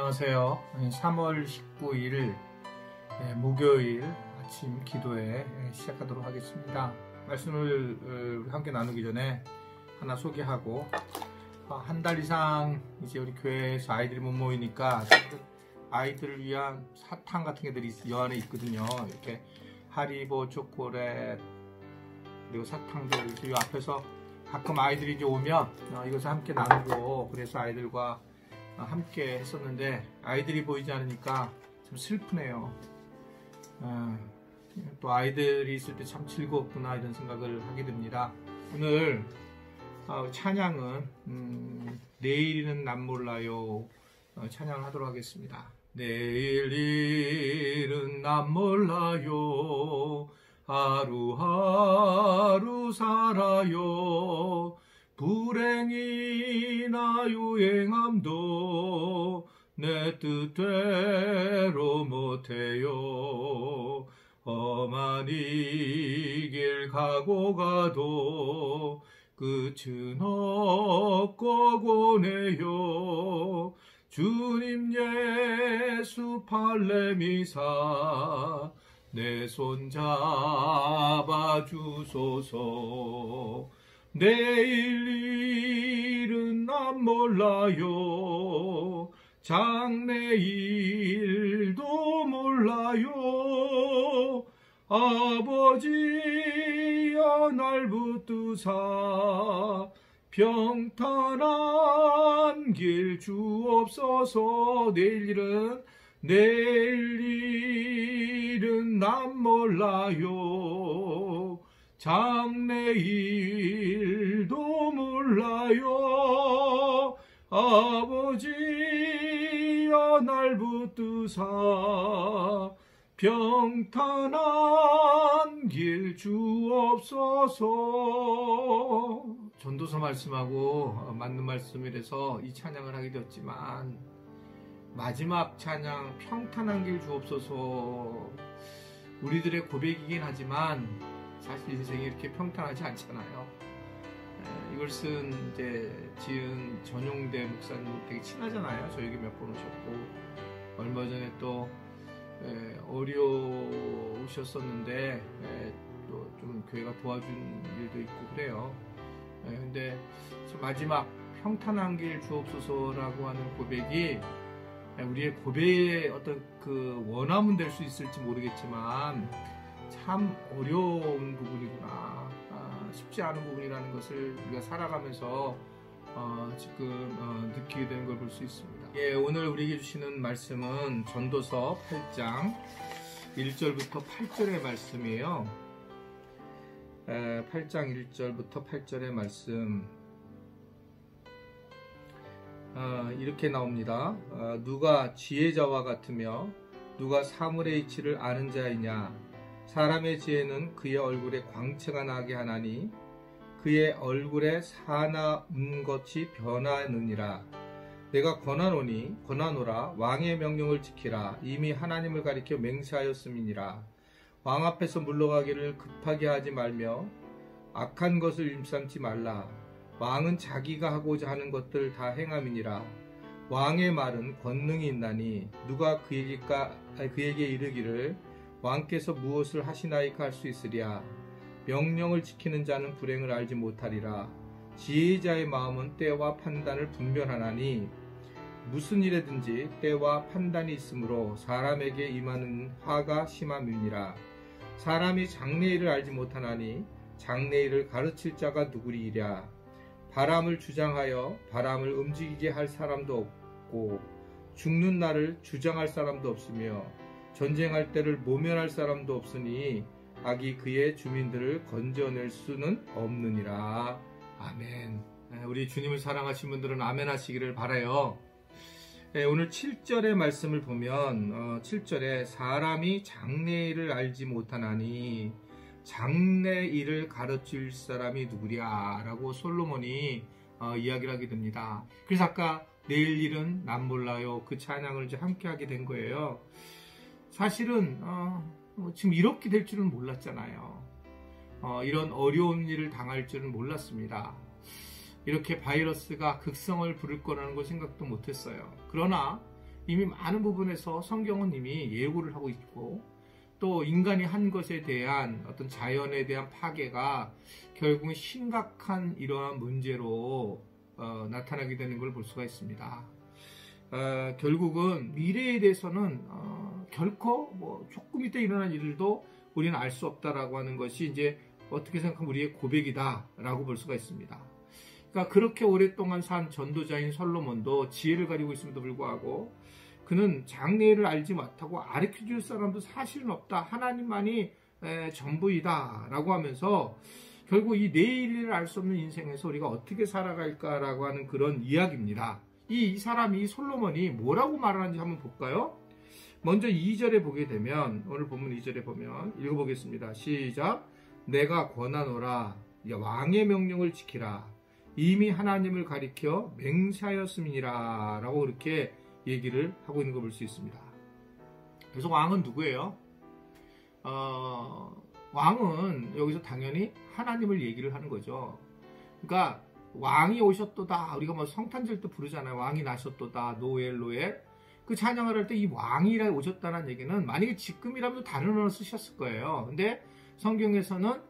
안녕하세요. 3월 19일 목요일 아침 기도회 시작하도록 하겠습니다. 말씀을 함께 나누기 전에 하나 소개하고, 한 달 이상 이제 우리 교회에서 아이들이 못 모이니까 아이들을 위한 사탕 같은 게들이 이 안에 있거든요. 이렇게 하리보, 초콜릿, 그리고 사탕들 이렇게 이 앞에서 가끔 아이들이 이제 오면 이것을 함께 나누고, 그래서 아이들과 함께 했었는데 아이들이 보이지 않으니까 참 슬프네요. 또 아이들이 있을 때 참 즐겁구나 이런 생각을 하게 됩니다. 오늘 찬양은 내일은 난 몰라요 찬양을 하도록 하겠습니다. 내일 일은 난 몰라요, 하루하루 살아요. 불행이나 유행함도 내 뜻대로 못해요. 험한 이 길 가고 가도 끝은 없고 고네요. 주님 예수 팔레미사 내 손 잡아주소서. 내일 일은 난 몰라요, 장래일도 몰라요. 아버지여 날 붙드사 평탄한 길 주옵소서. 내일 일은 난 몰라요, 장래일도 몰라요. 아버지여 날 붙드사 평탄한 길 주옵소서. 전도서 말씀하고 맞는 말씀이라서 이 찬양을 하게 되었지만, 마지막 찬양 평탄한 길 주옵소서, 우리들의 고백이긴 하지만 사실 인생이 이렇게 평탄하지 않잖아요. 이걸 쓴 지은 전용대 목사님 되게 친하잖아요. 저에게 몇 번 오셨고, 얼마 전에 또 어려우셨었는데 또 좀 교회가 도와준 일도 있고 그래요. 근데 마지막 평탄한 길 주옵소서라고 하는 고백이 우리의 고백의 어떤 그 원함은 될 수 있을지 모르겠지만 참 어려운 부분이구나, 쉽지 않은 부분이라는 것을 우리가 살아가면서 지금 느끼게 되는 걸 볼 수 있습니다. 오늘 우리에게 주시는 말씀은 전도서 8장 1절부터 8절의 말씀이에요. 8장 1절부터 8절의 말씀 이렇게 나옵니다. 누가 지혜자와 같으며 누가 사물의 이치를 아는 자이냐. 사람의 지혜는 그의 얼굴에 광채가 나게 하나니 그의 얼굴에 사나 것이 변하느니라. 내가 권하노라. 왕의 명령을 지키라. 이미 하나님을 가리켜 맹세하였음이니라. 왕 앞에서 물러가기를 급하게 하지 말며 악한 것을 임삼지 말라. 왕은 자기가 하고자 하는 것들 다 행함이니라. 왕의 말은 권능이 있나니 누가 그에게 이르기를 왕께서 무엇을 하시나이까 할 수 있으랴. 명령을 지키는 자는 불행을 알지 못하리라. 지혜자의 마음은 때와 판단을 분별하나니 무슨 일에든지 때와 판단이 있으므로 사람에게 임하는 화가 심함이니라. 사람이 장래일을 알지 못하나니 장래일을 가르칠 자가 누구리이랴. 바람을 주장하여 바람을 움직이게 할 사람도 없고 죽는 날을 주장할 사람도 없으며 전쟁할 때를 모면할 사람도 없으니 악이 그의 주민들을 건져낼 수는 없느니라. 아멘. 우리 주님을 사랑하신 분들은 아멘 하시기를 바라요. 오늘 7절의 말씀을 보면 7절에 사람이 장래일을 알지 못하나니 장래일을 가르칠 사람이 누구랴 라고 솔로몬이 이야기를 하게 됩니다. 그래서 아까 내일 일은 난 몰라요 그 찬양을 이제 함께 하게 된 거예요. 사실은 지금 이렇게 될 줄은 몰랐잖아요. 이런 어려운 일을 당할 줄은 몰랐습니다. 이렇게 바이러스가 극성을 부를 거라는 걸 생각도 못했어요. 그러나 이미 많은 부분에서 성경은 이미 예고를 하고 있고, 또 인간이 한 것에 대한 어떤 자연에 대한 파괴가 결국은 심각한 이러한 문제로 나타나게 되는 걸 볼 수가 있습니다. 결국은 미래에 대해서는 결코 뭐 조금 이따 일어날 일들도 우리는 알 수 없다라고 하는 것이 이제 어떻게 생각하면 우리의 고백이다라고 볼 수가 있습니다. 그러니까 그렇게 오랫동안 산 전도자인 솔로몬도 지혜를 가지고 있음에도 불구하고 그는 장래를 알지 못하고 가르쳐줄 사람도 사실은 없다. 하나님만이 전부이다 라고 하면서 결국 이 내일을 알 수 없는 인생에서 우리가 어떻게 살아갈까라고 하는 그런 이야기입니다. 이 사람이, 이 솔로몬이 뭐라고 말하는지 한번 볼까요? 먼저 2절에 보게 되면, 오늘 본문 2절에 보면 읽어보겠습니다. 시작. 내가 권하노라. 왕의 명령을 지키라. 이미 하나님을 가리켜 맹세하였음이니라 라고 그렇게 얘기를 하고 있는 걸 볼 수 있습니다. 그래서 왕은 누구예요? 왕은 여기서 당연히 하나님을 얘기를 하는 거죠. 그러니까 왕이 오셨도다. 우리가 뭐 성탄절 때 부르잖아요. 왕이 나셨도다. 노엘 노엘. 그 찬양을 할 때 이 왕이라 오셨다는 얘기는 만약에 지금이라면 다른 언어를 쓰셨을 거예요. 근데 성경에서는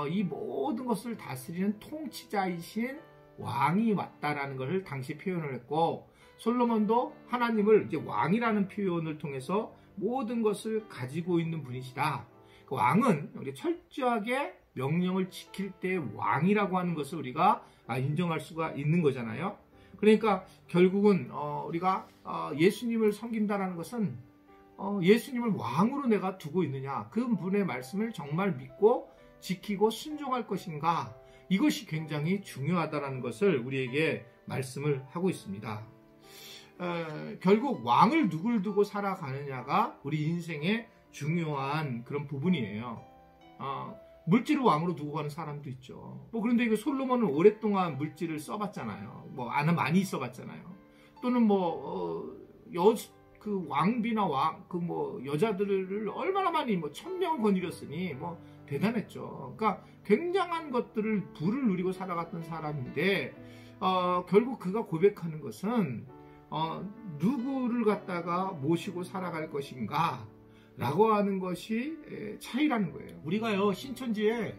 이 모든 것을 다스리는 통치자이신 왕이 왔다라는 것을 당시 표현을 했고, 솔로몬도 하나님을 이제 왕이라는 표현을 통해서 모든 것을 가지고 있는 분이시다. 그 왕은 우리 철저하게 명령을 지킬 때 왕이라고 하는 것을 우리가 인정할 수가 있는 거잖아요. 그러니까 결국은 우리가 예수님을 섬긴다라는 것은 예수님을 왕으로 내가 두고 있느냐, 그 분의 말씀을 정말 믿고 지키고 순종할 것인가, 이것이 굉장히 중요하다는 것을 우리에게 말씀을 하고 있습니다. 결국 왕을 누굴 두고 살아가느냐가 우리 인생의 중요한 그런 부분이에요. 물질을 왕으로 두고 가는 사람도 있죠. 뭐 그런데 이거 솔로몬은 오랫동안 물질을 써봤잖아요. 뭐 많이 써봤잖아요. 또는 그 왕비나 여자들을 얼마나 많이 1000명을 거느렸으니 대단했죠. 그러니까 굉장한 것들을 부를 누리고 살아갔던 사람인데 결국 그가 고백하는 것은 누구를 갖다가 모시고 살아갈 것인가 라고 하는 것이 차이라는 거예요. 우리가요 신천지에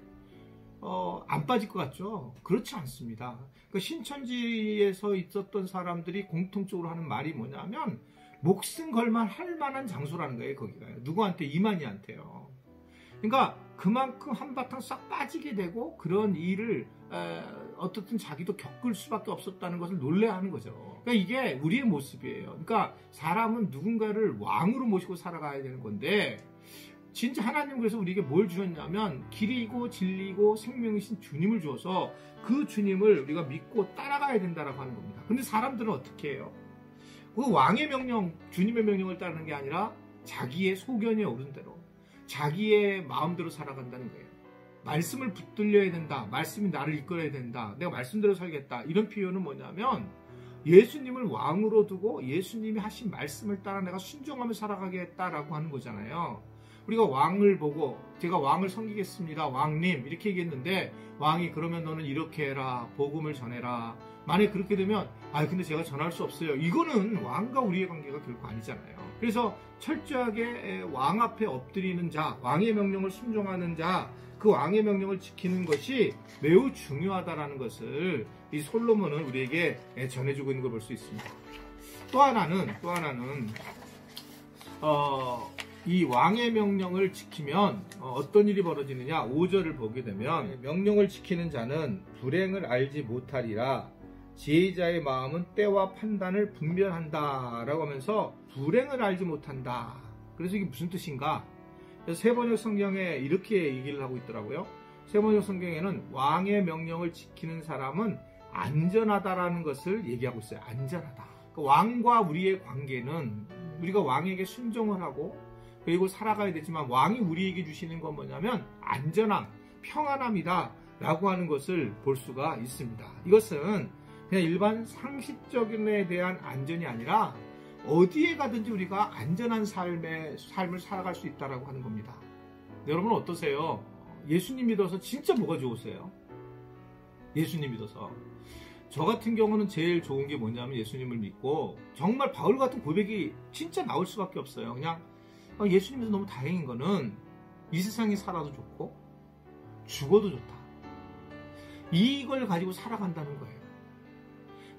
안 빠질 것 같죠? 그렇지 않습니다. 그 신천지에서 있었던 사람들이 공통적으로 하는 말이 뭐냐면 목숨 걸만 할 만한 장소라는 거예요. 거기가요. 누구한테? 이만희한테요. 그러니까 그만큼 한바탕 싹 빠지게 되고 그런 일을 어떻든 자기도 겪을 수밖에 없었다는 것을 놀래하는 거죠. 그러니까 이게 우리의 모습이에요. 그러니까 사람은 누군가를 왕으로 모시고 살아가야 되는 건데, 진짜 하나님 그래서 우리에게 뭘 주셨냐면 길이고 진리고 생명이신 주님을 주어서 그 주님을 우리가 믿고 따라가야 된다라고 하는 겁니다. 근데 사람들은 어떻게 해요? 그 왕의 명령, 주님의 명령을 따르는 게 아니라 자기의 소견에 오른 대로 자기의 마음대로 살아간다는 거예요. 말씀을 붙들려야 된다. 말씀이 나를 이끌어야 된다. 내가 말씀대로 살겠다. 이런 표현은 뭐냐면 예수님을 왕으로 두고 예수님이 하신 말씀을 따라 내가 순종하며 살아가겠다라고 하는 거잖아요. 우리가 왕을 보고 제가 왕을 섬기겠습니다. 왕님 이렇게 얘기했는데 왕이 그러면 너는 이렇게 해라. 복음을 전해라. 만약에 그렇게 되면 근데 제가 전할 수 없어요. 이거는 왕과 우리의 관계가 결코 아니잖아요. 그래서 철저하게 왕 앞에 엎드리는 자, 왕의 명령을 순종하는 자, 그 왕의 명령을 지키는 것이 매우 중요하다는 것을 이 솔로몬은 우리에게 전해주고 있는 걸 볼 수 있습니다. 또 하나는 이 왕의 명령을 지키면 어떤 일이 벌어지느냐. 5절을 보게 되면 명령을 지키는 자는 불행을 알지 못하리라. 지혜자의 마음은 때와 판단을 분별한다 라고 하면서 불행을 알지 못한다. 그래서 이게 무슨 뜻인가? 세번역 성경에 이렇게 얘기를 하고 있더라고요. 세번역 성경에는 왕의 명령을 지키는 사람은 안전하다라는 것을 얘기하고 있어요. 안전하다. 왕과 우리의 관계는 우리가 왕에게 순종을 하고 그리고 살아가야 되지만 왕이 우리에게 주시는 건 뭐냐면 안전함, 평안함이다 라고 하는 것을 볼 수가 있습니다. 이것은 그냥 일반 상식적인에 대한 안전이 아니라 어디에 가든지 우리가 안전한 삶을 살아갈 수 있다라고 하는 겁니다. 여러분 어떠세요? 예수님 믿어서 진짜 뭐가 좋으세요? 예수님 믿어서 저 같은 경우는 제일 좋은 게 뭐냐면 예수님을 믿고 정말 바울 같은 고백이 진짜 나올 수밖에 없어요. 그냥 예수님에서 너무 다행인 거는 이 세상에 살아도 좋고 죽어도 좋다. 이걸 가지고 살아간다는 거예요.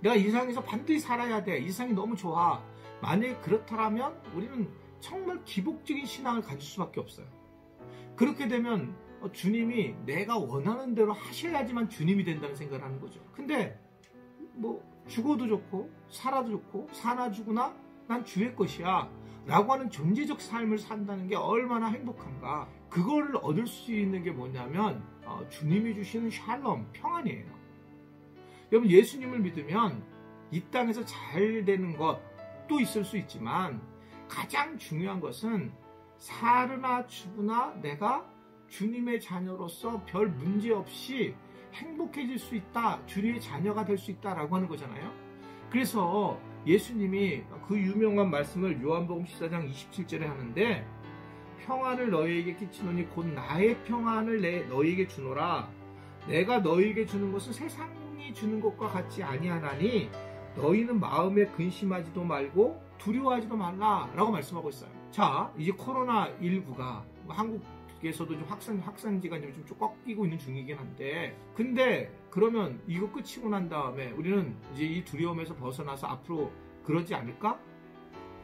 내가 이 세상에서 반드시 살아야 돼. 이 세상이 너무 좋아. 만약에 그렇다면 우리는 정말 기복적인 신앙을 가질 수밖에 없어요. 그렇게 되면 주님이 내가 원하는 대로 하셔야지만 주님이 된다는 생각을 하는 거죠. 근데 뭐 죽어도 좋고 살아도 좋고 사나 죽으나 난 주의 것이야 라고 하는 존재적 삶을 산다는 게 얼마나 행복한가. 그거를 얻을 수 있는 게 뭐냐면 주님이 주시는 샬롬, 평안이에요. 여러분 예수님을 믿으면 이 땅에서 잘 되는 것도 있을 수 있지만 가장 중요한 것은 사르나 죽으나 내가 주님의 자녀로서 별 문제 없이 행복해질 수 있다, 주님의 자녀가 될 수 있다라고 하는 거잖아요. 그래서 예수님이 그 유명한 말씀을 요한복음 14장 27절에 하는데 평안을 너희에게 끼치노니 곧 나의 평안을 너희에게 주노라. 내가 너희에게 주는 것은 세상이 주는 것과 같지 아니하나니 너희는 마음에 근심하지도 말고 두려워하지도 말라라고 말씀하고 있어요. 자, 이제 코로나19가 한국에서도 좀 확산지가 좀 꺾이고 있는 중이긴 한데, 근데 그러면 이거 끝이고 난 다음에 우리는 이제 이 두려움에서 벗어나서 앞으로 그러지 않을까?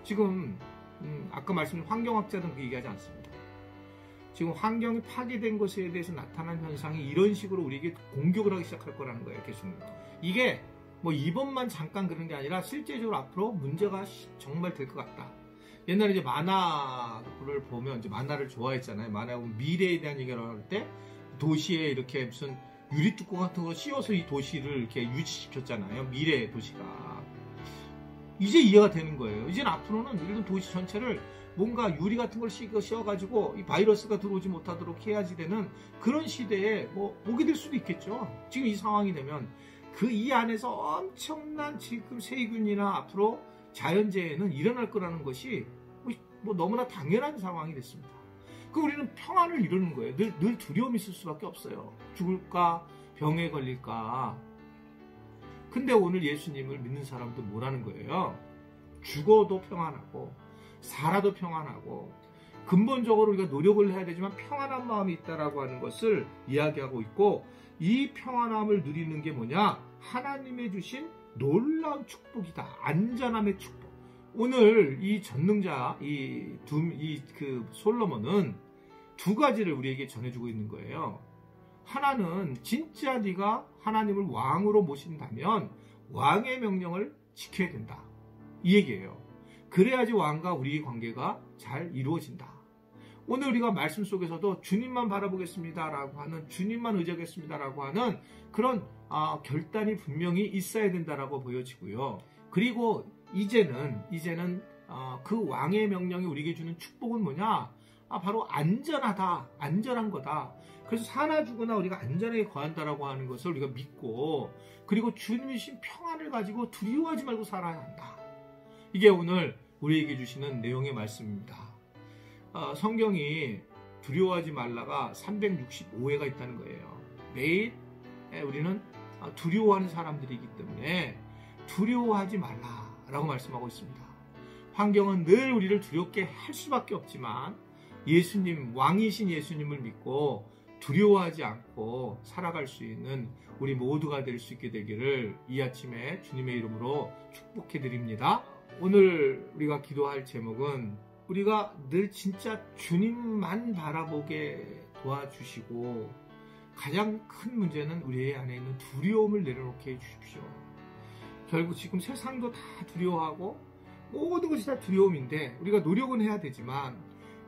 지금 아까 말씀드린 환경학자들은 그 얘기하지 않습니다. 지금 환경이 파괴된 것에 대해서 나타난 현상이 이런 식으로 우리에게 공격을 하기 시작할 거라는 거예요. 계속. 이게 뭐 이번만 잠깐 그런 게 아니라 실제적으로 앞으로 문제가 정말 될 것 같다. 옛날에 이제 만화를 보면 이제 만화를 좋아했잖아요. 만화에 보면 미래에 대한 얘기를 할 때 도시에 이렇게 무슨 유리 뚜껑 같은 거 씌워서 이 도시를 이렇게 유지시켰잖아요. 미래의 도시가. 이제 이해가 되는 거예요. 이제는 앞으로는 이런 도시 전체를 뭔가 유리 같은 걸 씌워가지고 이 바이러스가 들어오지 못하도록 해야지 되는 그런 시대에 뭐 오게 될 수도 있겠죠. 지금 이 상황이 되면 그 이 안에서 엄청난 지금 세균이나 앞으로 자연재해는 일어날 거라는 것이 뭐 너무나 당연한 상황이 됐습니다. 그 우리는 평안을 이루는 거예요. 늘 두려움이 있을 수밖에 없어요. 죽을까? 병에 걸릴까? 근데 오늘 예수님을 믿는 사람들 뭐라는 거예요? 죽어도 평안하고 살아도 평안하고 근본적으로 우리가 노력을 해야 되지만 평안한 마음이 있다라고 하는 것을 이야기하고 있고, 이 평안함을 누리는 게 뭐냐? 하나님의 주신 놀라운 축복이다. 안전함의 축복. 오늘 이 전능자 솔로몬은 두 가지를 우리에게 전해주고 있는 거예요. 하나는 진짜 네가 하나님을 왕으로 모신다면 왕의 명령을 지켜야 된다. 이 얘기예요. 그래야지 왕과 우리의 관계가 잘 이루어진다. 오늘 우리가 말씀 속에서도 주님만 바라보겠습니다라고 하는, 주님만 의지하겠습니다라고 하는 그런 결단이 분명히 있어야 된다라고 보여지고요. 그리고 이제는 그 왕의 명령이 우리에게 주는 축복은 뭐냐? 바로 안전하다, 안전한 거다. 그래서 사나 죽으나 우리가 안전하게 거한다라고 하는 것을 우리가 믿고, 그리고 주님이 주신 평안을 가지고 두려워하지 말고 살아야 한다. 이게 오늘 우리에게 주시는 내용의 말씀입니다. 성경이 두려워하지 말라가 365회가 있다는 거예요. 매일 우리는 두려워하는 사람들이기 때문에 두려워하지 말라라고 말씀하고 있습니다. 환경은 늘 우리를 두렵게 할 수밖에 없지만 예수님, 왕이신 예수님을 믿고 두려워하지 않고 살아갈 수 있는 우리 모두가 될 수 있게 되기를 이 아침에 주님의 이름으로 축복해 드립니다. 오늘 우리가 기도할 제목은 우리가 늘 진짜 주님만 바라보게 도와주시고, 가장 큰 문제는 우리 안에 있는 두려움을 내려놓게 해주십시오. 결국 지금 세상도 다 두려워하고 모든 것이 다 두려움인데 우리가 노력은 해야 되지만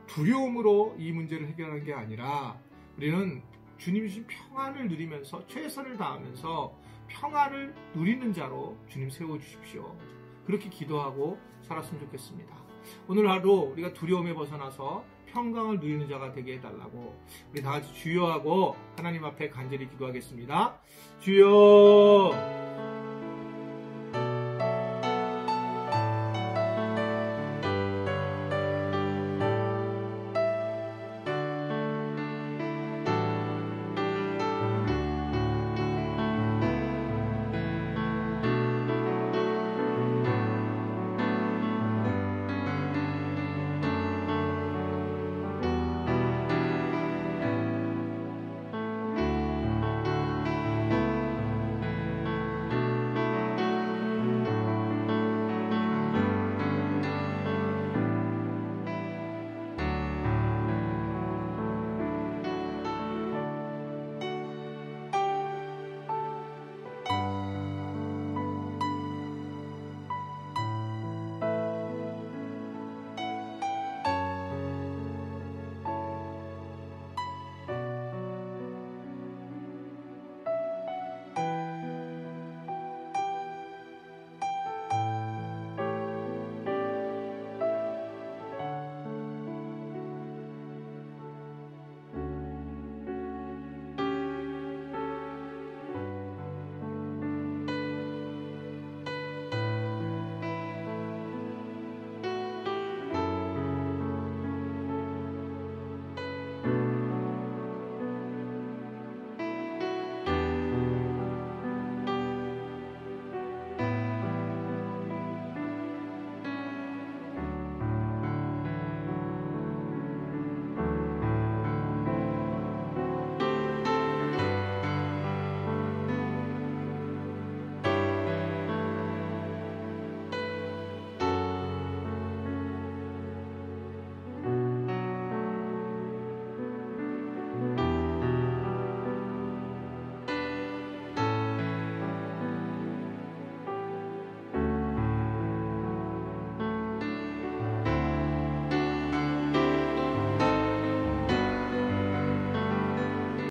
두려움으로 이 문제를 해결하는 게 아니라 우리는 주님이 주신 평안을 누리면서 최선을 다하면서 평안을 누리는 자로 주님 세워주십시오. 그렇게 기도하고 살았으면 좋겠습니다. 오늘 하루 우리가 두려움에 벗어나서 평강을 누리는 자가 되게 해달라고 우리 다 같이 주여하고 하나님 앞에 간절히 기도하겠습니다. 주여,